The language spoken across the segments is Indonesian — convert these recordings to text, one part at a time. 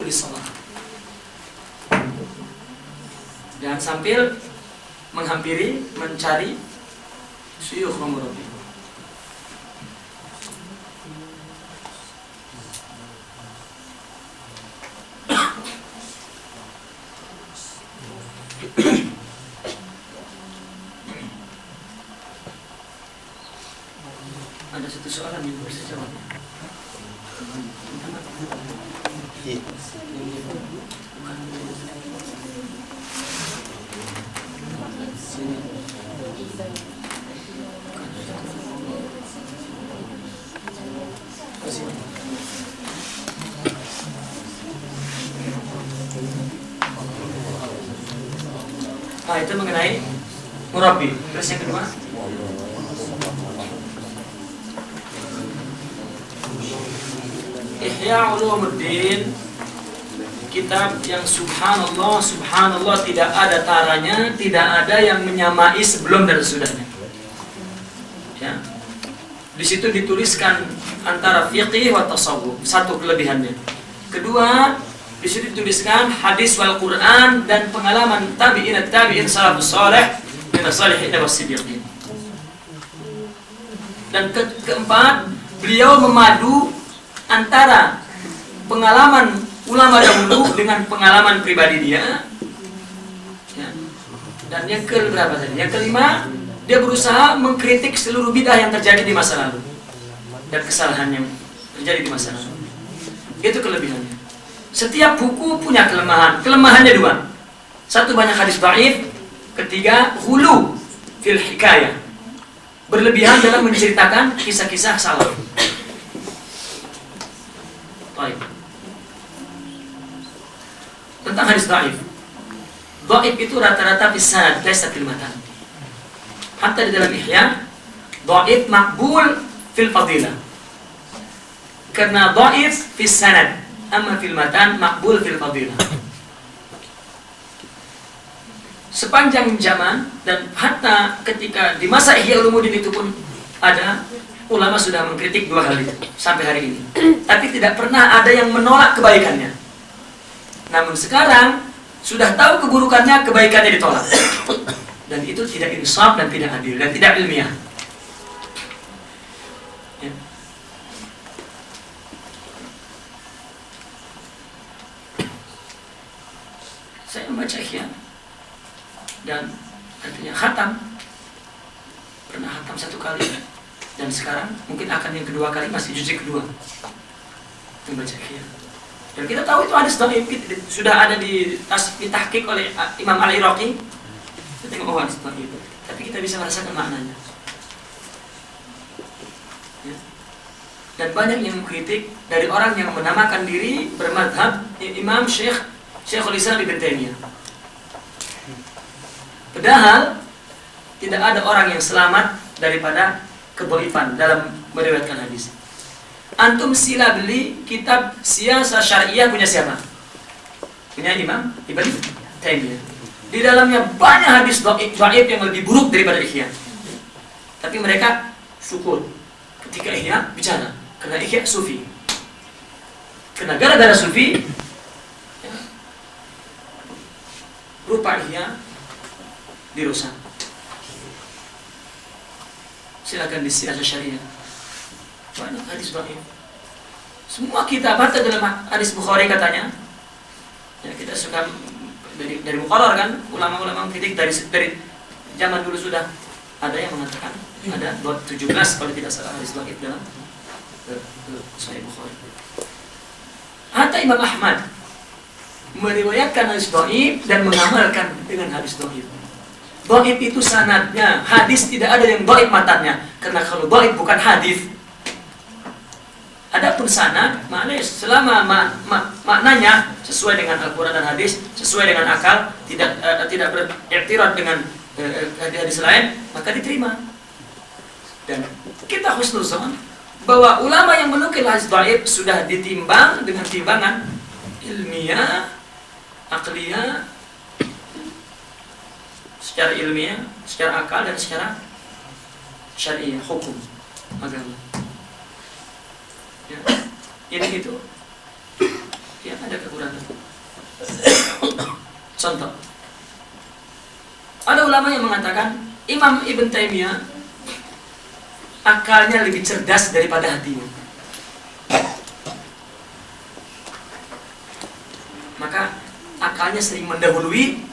bisalah. Dan sambil menghampiri, mencari syuyukh wa murabbi. Ada satu soalan yang bisa jawab. Itu mengenai murabbi. Terus yang kedua, Ihya Ulumuddin, kitab yang subhanallah tidak ada taranya, tidak ada yang menyamai sebelum dan sesudahnya. Ya. Di situ dituliskan antara fiqih wa tasawuf, satu kelebihannya. Kedua, di situ dituliskan hadis wal Quran dan pengalaman tabi'in salafus saleh min as-salihin was-siddiqin. Dan keempat, beliau memadu antara pengalaman ulama dahulu dengan pengalaman pribadi dia. Ya. Dan yang keberapa tadi? Yang kelima, dia berusaha mengkritik seluruh bidah yang terjadi di masa lalu dan kesalahan yang terjadi di masa lalu. Itu kelebihannya. Setiap buku punya kelemahan. Kelemahannya dua. Satu, banyak hadis dhaif. Ketiga, hulu fil hikayah, berlebihan dalam menceritakan kisah-kisah salaf. Baik. Tentang hadis dhaif. Dhaif itu rata-rata bisanad, laysa fil matan. Hatta di dalam Ihya, dhaif maqbul fil fadilah. Karena dhaif fis sanad, amma fil matan maqbul fil fadilah. Sepanjang zaman dan hatta ketika di masa Ihya Ulumuddin itu pun ada ulama sudah mengkritik dua hal itu sampai hari ini. Tapi tidak pernah ada yang menolak kebaikannya. Namun sekarang sudah tahu keburukannya, kebaikannya ditolak. Dan itu tidak insaf dan tidak adil dan tidak ilmiah. Ya. Saya membaca Ihya dan artinya khatam, pernah khatam satu kali dan sekarang mungkin akan yang kedua kali, masih juz kedua membaca Ihya. Dan kita tahu itu hadis dhaif, sudah ada ditahqiq oleh Imam Al-Iraqi. Kita tengok hadis dhaif, tapi kita bisa merasakan maknanya. Ya. Dan banyak yang mengkritik dari orang yang menamakan diri bermadhab Imam Syekhul Islam Ibn Taimiyah. Padahal tidak ada orang yang selamat daripada kedhaifan dalam meriwayatkan hadis. Antum sila beli kitab Siyasah Syariah punya siapa? Punya Imam Ibn Taimiyah. Di dalamnya banyak hadis dhaif yang lebih buruk daripada Ihya. Tapi mereka syukur ketika Ihya bicara, karena Ihya sufi. Karena gara-gara sufi, ya, rupa Ihya dirusak. Silakan di Siyasah Syariah. Banyak hadis dhaif. Semua kitab, hatta dalam hadis Bukhari katanya. Ya, kita suka dari muqarrar kan, ulama-ulama kritik dari zaman dulu sudah ada yang mengatakan ada 17 kalau tidak salah hadis dhaif dalam Sahih Bukhari. Hatta Imam Ahmad meriwayatkan hadis dhaif dan mengamalkan dengan hadis dhaif. Dhaif itu sanadnya, hadis tidak ada yang dhaif matanya. Karena kalau dhaif bukan hadis. Adapun sanad, maknanya selama maknanya sesuai dengan Al-Quran dan hadis, sesuai dengan akal, tidak beriktirad dengan hadis lain, maka diterima. Dan kita husnuzon bahwa ulama yang menukil hadis dhaif sudah ditimbang dengan timbangan ilmiah, akliyah, secara ilmiah, secara akal dan secara syariah, hukum agama. Ya, ini itu ya ada kekurangan. Contoh, ada ulama yang mengatakan Imam Ibn Taimiyah akalnya lebih cerdas daripada hatinya. Maka akalnya sering mendahului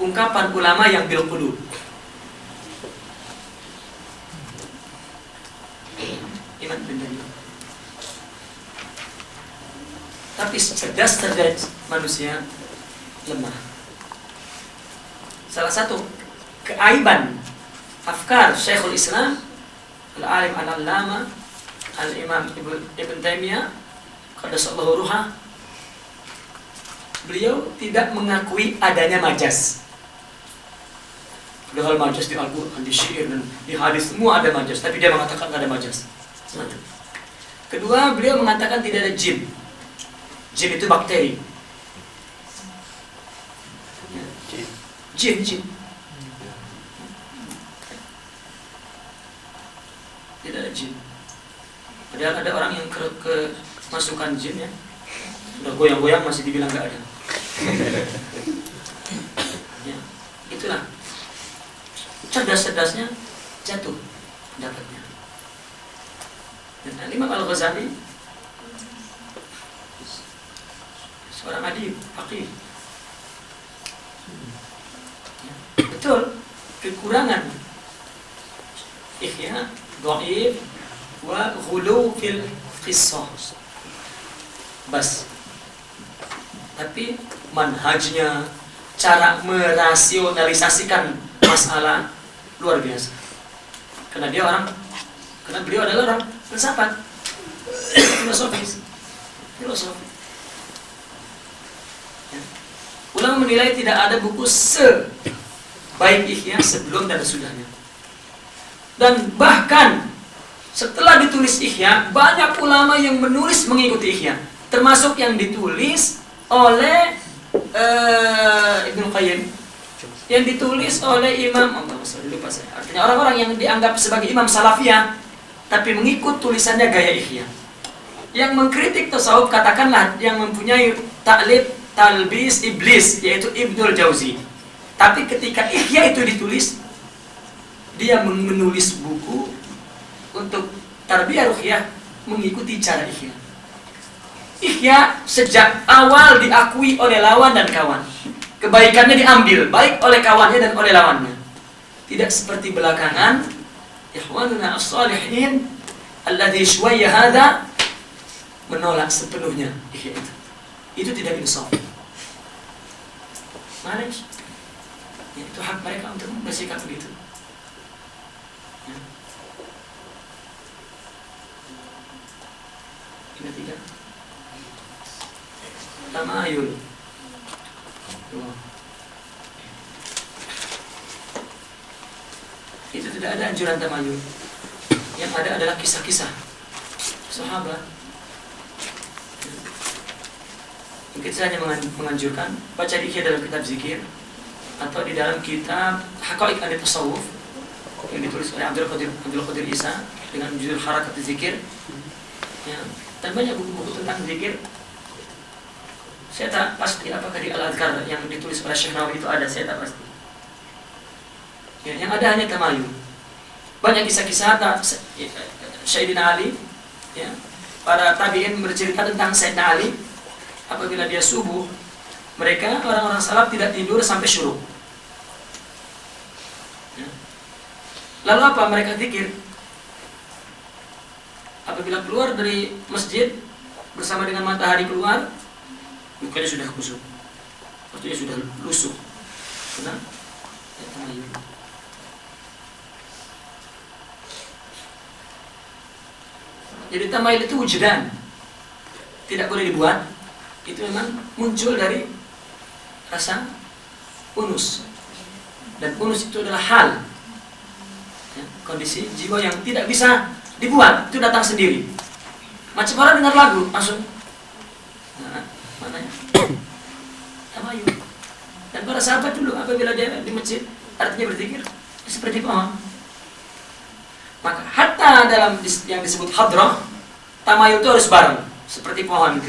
ungkapan ulama yang bil qulub. Imam Ibn Taimiyah. Tapi cerdas manusia lemah. Salah satu keaiban afkar Syekhul Islam Al-Alim Al-Allama Al-Imam Ibn Taimiyah qaddasallahu ruhah, beliau tidak mengakui adanya majas. Padahal majas di Al-Quran, di syair, dan di hadis semua ada majas, tapi dia mengatakan tidak ada majas. Satu. Kedua, beliau mengatakan tidak ada jin. Jin itu bakteri. Jin. Tidak ada jin. Padahal ada orang yang kemasukan jin ya. Udah goyang-goyang masih dibilang nggak ada. Ya, itulah. Cerdas-cerdasnya jatuh pendapatnya. Dan Imam Al-Ghazali seorang adib, faqih. Betul, kekurangan ihya, dhaif, wa ghulu fil qissah. Bas. Tapi manhajnya, cara merasionalisasikan masalah luar biasa. Karena beliau adalah orang filsafat, filosofi. Ya. Ulama menilai tidak ada buku sebaik Ihya sebelum dan sesudahnya. Dan bahkan setelah ditulis Ihya, banyak ulama yang menulis mengikuti Ihya, termasuk yang ditulis oleh Ibnu Qayyim, yang ditulis oleh Imam, lupa saya. Artinya orang-orang yang dianggap sebagai imam salafiyah, tapi mengikut tulisannya gaya Ihya. Yang mengkritik tasawuf, katakanlah yang mempunyai taklid talbis iblis, yaitu Ibnul Jauzi. Tapi ketika Ihya itu ditulis, dia menulis buku untuk tarbiyah ruhiyah mengikuti cara Ihya. Ihya sejak awal diakui oleh lawan dan kawan. Kebaikannya diambil baik oleh kawannya dan oleh lawannya. Tidak seperti belakangan ikhwanuna as-salihin alladhi syuwayya hadha menolak sepenuhnya Ihya itu. Itu tidak insaf. Malaysia. Ya, itu hak mereka untuk bersikap begitu. Ya. Ini tidak. Tamayul. Itu tidak ada anjuran tamayul. Yang ada adalah kisah-kisah sahabat. Mungkin saya hanya menganjurkan baca Ihya dalam kitab zikir atau di dalam kitab Haqaiq An-Tasawuf yang ditulis oleh Abdul Qadir Isa dengan judul Harakat Zikir. Ya, dan banyak buku-buku tentang zikir. Saya tak pasti apakah di Al-Adhkar yang ditulis oleh Syekh Nawawi itu ada, saya tak pasti. Ya, yang ada hanya tamayul. Banyak kisah-kisah Sayyidina Ali, ya, para tabi'in bercerita tentang Sayyidina Ali. Apabila dia subuh, mereka orang-orang salaf tidak tidur sampai syuruk. Ya. Lalu apa mereka zikir? Apabila keluar dari masjid bersama dengan matahari keluar, mukanya sudah kusut, artinya sudah lusuh. Karena tamayul. Jadi tamayul itu wujudan, tidak boleh dibuat. Itu memang muncul dari rasa unus, dan unus itu adalah hal, ya, kondisi jiwa yang tidak bisa dibuat, itu datang sendiri. Macam orang dengar lagu langsung, nah, mananya tamayul. Dan para sahabat dulu apabila dia di masjid, artinya berzikir seperti pohon. Maka hatta dalam yang disebut hadrah, tamayul itu harus bareng, seperti pohon,